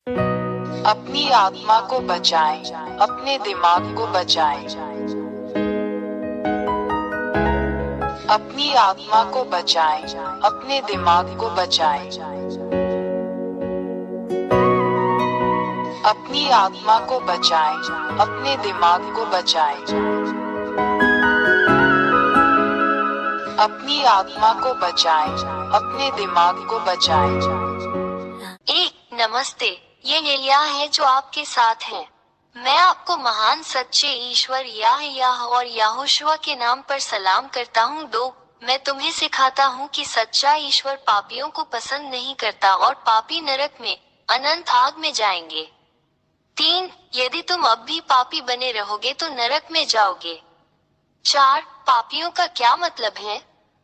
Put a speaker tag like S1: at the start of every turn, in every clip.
S1: अपनी आत्मा को बचाएं, अपने दिमाग को बचाएं। अपनी आत्मा को बचाएं, अपने दिमाग को बचाएं। अपनी आत्मा को बचाएं, अपने दिमाग को बचाएं। अपनी आत्मा को बचाएं, अपने दिमाग को बचाएं।
S2: नमस्ते, ये एलिया है जो आपके साथ है। मैं आपको महान सच्चे ईश्वर याह और याहोशुआ के नाम पर सलाम करता हूँ। 2, मैं तुम्हें सिखाता हूँ कि सच्चा ईश्वर पापियों को पसंद नहीं करता और पापी नरक में अनंत आग में जाएंगे। 3, यदि तुम अब भी पापी बने रहोगे तो नरक में जाओगे। 4, पापियों का क्या मतलब है?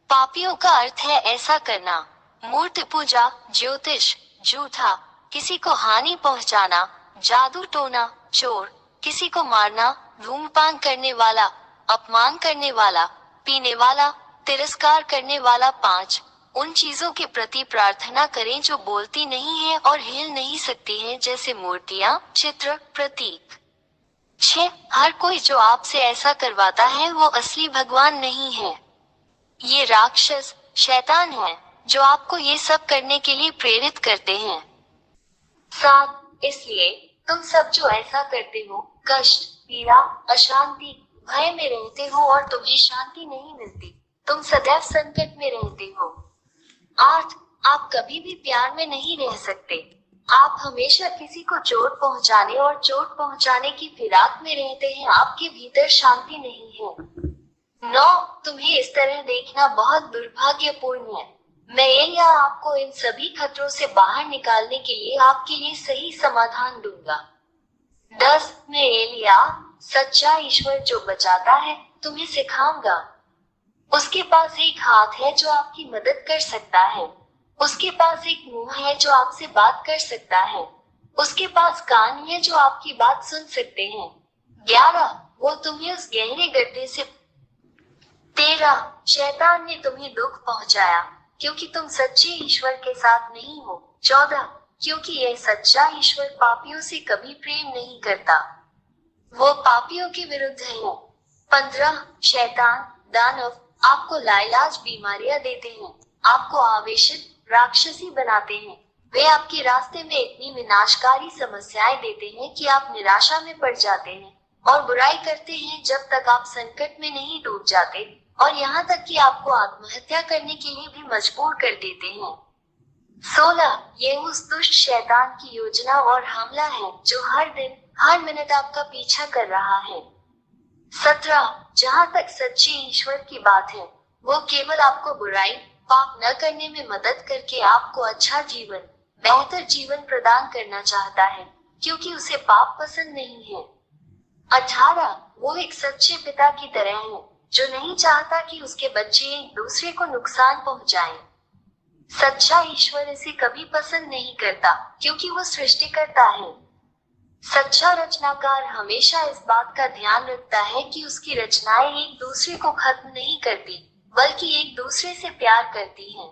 S2: पापियों का अर्थ है ऐसा करना: मूर्ति पूजा, ज्योतिष, झूठा, किसी को हानि पहुंचाना, जादू टोना, चोर, किसी को मारना, धूम्रपान करने वाला, अपमान करने वाला, पीने वाला, तिरस्कार करने वाला। 5, उन चीजों के प्रति प्रार्थना करें जो बोलती नहीं है और हिल नहीं सकती हैं, जैसे मूर्तियां, चित्र, प्रतीक। 6, हर कोई जो आपसे ऐसा करवाता है वो असली भगवान नहीं है। ये राक्षस, शैतान है, जो आपको ये सब करने के लिए प्रेरित करते हैं। 7, इसलिए तुम सब जो ऐसा करते हो, कष्ट, पीड़ा, अशांति, भय में रहते हो और तुम्हें शांति नहीं मिलती। तुम सदैव संकट में रहते हो। 8, आप कभी भी प्यार में नहीं रह सकते। आप हमेशा किसी को चोट पहुंचाने और चोट पहुंचाने की फिराक में रहते हैं। आपके भीतर शांति नहीं है। 9, तुम्हें इस तरह देखना बहुत दुर्भाग्यपूर्ण है। मैं एलिया आपको इन सभी खतरों से बाहर निकालने के लिए आपके लिए सही समाधान दूंगा। 10, मैं एलिया, सच्चा ईश्वर जो बचाता है, तुम्हें सिखाऊंगा। उसके पास एक हाथ है जो आपकी मदद कर सकता है। उसके पास एक मुंह है जो आपसे बात कर सकता है। उसके पास कान है जो आपकी बात सुन सकते हैं। 11, वो तुम्हें उस गहरे गड्ढे से 13, शैतान ने तुम्हें दुख पहुंचाया क्योंकि तुम सच्चे ईश्वर के साथ नहीं हो। 14, क्योंकि यह सच्चा ईश्वर पापियों से कभी प्रेम नहीं करता, वो पापियों के विरुद्ध है। 15, शैतान, दानव आपको लाइलाज बीमारियां देते हैं, आपको आवेशित, राक्षसी बनाते हैं। वे आपके रास्ते में इतनी विनाशकारी समस्याएं देते हैं कि आप निराशा में पड़ जाते हैं और बुराई करते हैं जब तक आप संकट में नहीं डूब जाते, और यहाँ तक कि आपको आत्महत्या करने के लिए भी मजबूर कर देते हैं। 16, ये उस दुष्ट शैतान की योजना और हमला है जो हर दिन, हर मिनट आपका पीछा कर रहा है। 17, जहाँ तक सच्चे ईश्वर की बात है, वो केवल आपको बुराई, पाप न करने में मदद करके आपको अच्छा जीवन, बेहतर जीवन प्रदान करना चाहता है, क्योंकि उसे पाप पसंद नहीं है। 18, वो एक सच्चे पिता की तरह है जो नहीं चाहता कि उसके बच्चे एक दूसरे को नुकसान पहुंचाएं। सच्चा ईश्वर इसे कभी पसंद नहीं करता क्योंकि वो सृष्टिकर्ता है। सच्चा रचनाकार हमेशा इस बात का ध्यान रखता है कि उसकी रचनाएं एक दूसरे को खत्म नहीं करती, बल्कि एक दूसरे से प्यार करती हैं।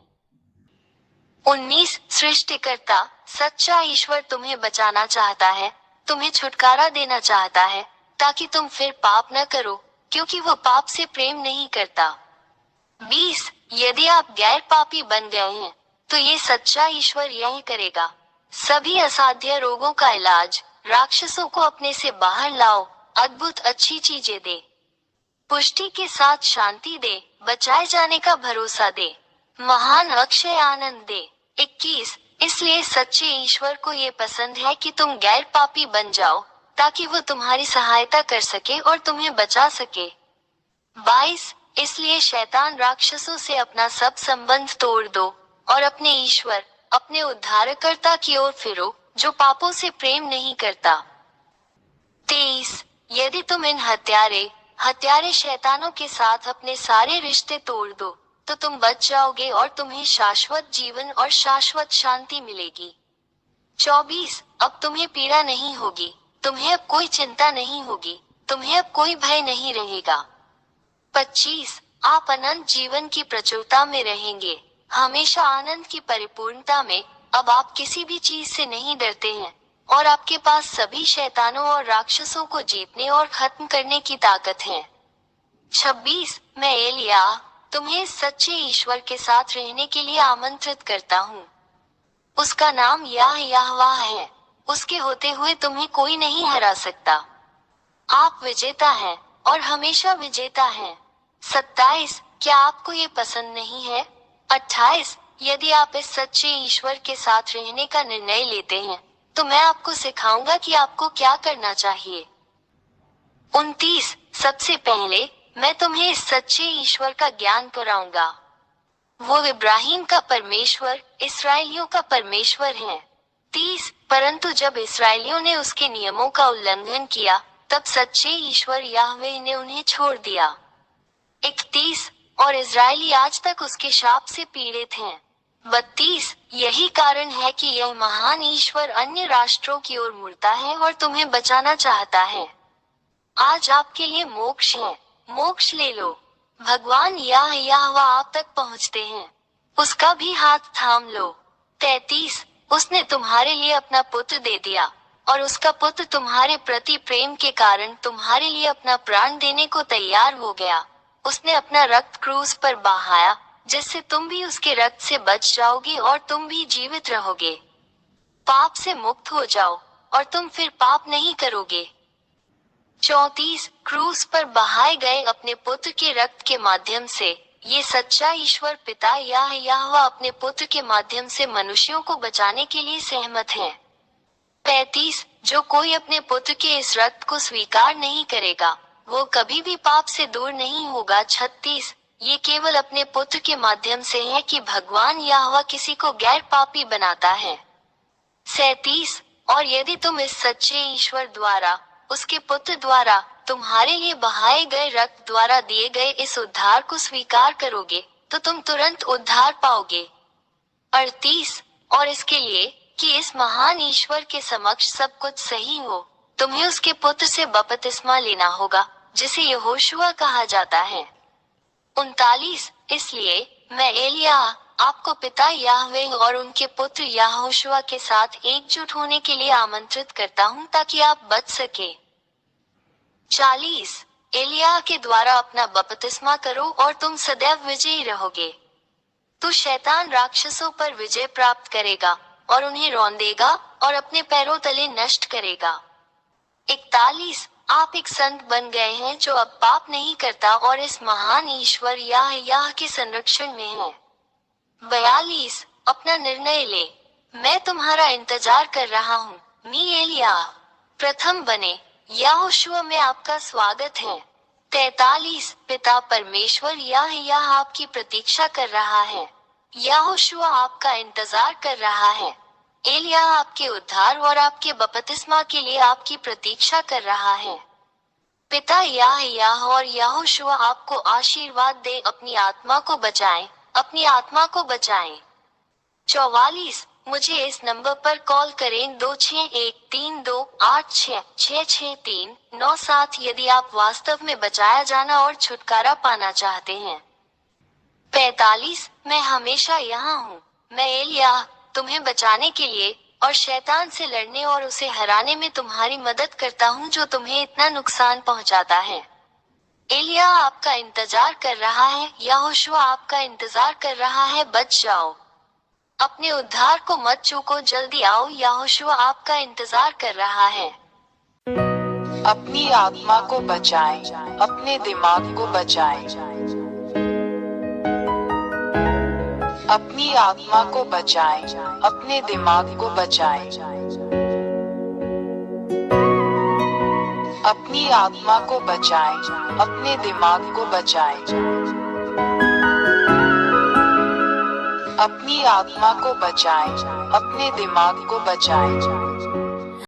S2: 19, सृष्टिकर्ता, सच्चा ईश्वर तुम्हें बचाना चाहता है, तुम्हें छुटकारा देना चाहता है, ताकि तुम फिर पाप न करो, क्योंकि वो पाप से प्रेम नहीं करता। 20, यदि आप गैर पापी बन गए हैं, तो ये सच्चा ईश्वर यही करेगा: सभी असाध्य रोगों का इलाज, राक्षसों को अपने से बाहर लाओ, अद्भुत अच्छी चीजें दे, पुष्टि के साथ शांति दे, बचाए जाने का भरोसा दे, महान अक्षय आनंद दे। 21, इसलिए सच्चे ईश्वर को ये पसंद है कि तुम गैर पापी बन जाओ, ताकि वो तुम्हारी सहायता कर सके और तुम्हें बचा सके। 22, इसलिए शैतान राक्षसों से अपना सब संबंध तोड़ दो और अपने ईश्वर, अपने उद्धारकर्ता की ओर फिरो, जो पापों से प्रेम नहीं करता। 23, यदि तुम इन हत्यारे शैतानों के साथ अपने सारे रिश्ते तोड़ दो, तो तुम बच जाओगे और तुम्हें शाश्वत जीवन और शाश्वत शांति मिलेगी। 24, अब तुम्हें पीड़ा नहीं होगी, तुम्हें अब कोई चिंता नहीं होगी, तुम्हें अब कोई भय नहीं रहेगा। 25, आप अनंत जीवन की प्रचुरता में रहेंगे, हमेशा आनंद की परिपूर्णता में। अब आप किसी भी चीज से नहीं डरते हैं, और आपके पास सभी शैतानों और राक्षसों को जीतने और खत्म करने की ताकत है। 26 मैं एलिया तुम्हें इस सच्चे ईश्वर के साथ रहने के लिए आमंत्रित करता हूँ। उसका नाम यहोवा है। उसके होते हुए तुम्हें कोई नहीं हरा सकता। आप विजेता हैं और हमेशा विजेता हैं। 27 क्या आपको ये पसंद नहीं है? 28 यदि आप इस सच्चे ईश्वर के साथ रहने का निर्णय लेते हैं तो मैं आपको सिखाऊंगा कि आपको क्या करना चाहिए। 29 सबसे पहले मैं तुम्हें इस सच्चे ईश्वर का ज्ञान कराऊंगा। वो इब्राहिम का परमेश्वर, इसराइलियों का परमेश्वर है। 30 परंतु जब इसराइलियों ने उसके नियमों का उल्लंघन किया तब सच्चे ईश्वर याहवेह ने उन्हें छोड़ दिया। 31 और इजरायली आज तक उसके शाप से पीड़ित हैं। 32 यही कारण है कि यह महान ईश्वर अन्य राष्ट्रों की ओर मुड़ता है और तुम्हें बचाना चाहता है। आज आपके लिए मोक्ष है, मोक्ष ले लो। भगवान यहोवा आप तक पहुँचते हैं, उसका भी हाथ थाम लो। 33 उसने तुम्हारे लिए अपना पुत्र दे दिया और उसका पुत्र तुम्हारे प्रति प्रेम के कारण तुम्हारे लिए अपना प्राण देने को तैयार हो गया। उसने अपना रक्त क्रूस पर बहाया जिससे तुम भी उसके रक्त से बच जाओगे और तुम भी जीवित रहोगे। पाप से मुक्त हो जाओ और तुम फिर पाप नहीं करोगे। 34 क्रूस पर बहाए गए अपने पुत्र के रक्त के माध्यम से ये सच्चा ईश्वर पिता यहोवा अपने पुत्र के माध्यम से मनुष्यों को बचाने के लिए सहमत है। 35 जो कोई अपने पुत्र के इस रक्त को स्वीकार नहीं करेगा वो कभी भी पाप से दूर नहीं होगा। 36 ये केवल अपने पुत्र के माध्यम से है कि भगवान यहोवा किसी को गैर पापी बनाता है। 37 और यदि तुम इस सच्चे ईश्वर द्वारा, उसके पुत्र द्वारा, तुम्हारे लिए बहाए गए रक्त द्वारा दिए गए इस उद्धार को स्वीकार करोगे तो तुम तुरंत उद्धार पाओगे। 38 और इसके लिए कि इस महान ईश्वर के समक्ष सब कुछ सही हो तुम्हें उसके पुत्र से बपतिस्मा लेना होगा जिसे यहोशुआ कहा जाता है। 39 इसलिए मैं एलिया आपको पिता याहवेह और उनके पुत्र यहोशुआ के साथ एकजुट होने के लिए आमंत्रित करता हूँ ताकि आप बच सके। 40 एलिया के द्वारा अपना बपतिस्मा करो और तुम सदैव विजयी रहोगे। तू शैतान राक्षसों पर विजय प्राप्त करेगा और उन्हें रौंदेगा और अपने पैरों तले नष्ट करेगा। 41 आप एक संत बन गए हैं जो अब पाप नहीं करता और इस महान ईश्वर याह के संरक्षण में है। 42 अपना निर्णय ले, मैं तुम्हारा इंतजार कर रहा हूँ। मी एलिया प्रथम बने यहोशुआ में आपका स्वागत है। 43 पिता परमेश्वर याह आपकी प्रतीक्षा कर रहा है। यहोशुआ आपका इंतजार कर रहा है। एलिया आपके उद्धार और आपके बपतिस्मा के लिए आपकी प्रतीक्षा कर रहा है। पिता याह और यहोशुआ आपको आशीर्वाद दे अपनी आत्मा को बचाएं, अपनी आत्मा को बचाएं। 44 मुझे इस नंबर पर कॉल करें 261328666397 यदि आप वास्तव में बचाया जाना और छुटकारा पाना चाहते हैं। 45 मैं हमेशा यहाँ हूँ। मैं एलिया तुम्हें बचाने के लिए और शैतान से लड़ने और उसे हराने में तुम्हारी मदद करता हूँ जो तुम्हें इतना नुकसान पहुँचाता है। एलिया आपका इंतजार कर रहा है, यहोशुआ आपका इंतजार कर रहा है, बच जाओ। अपने उद्धार को मत चूको, जल्दी आओ, यहोशुआ आपका इंतजार कर रहा है।
S1: अपनी आत्मा को बचाएं, अपने दिमाग को बचाएं। अपनी आत्मा को बचाएं, अपने दिमाग को बचाएं। अपनी आत्मा को बचाएं, अपने दिमाग को बचाएं। अपनी आत्मा को बचाएं, अपने दिमाग को बचाएं।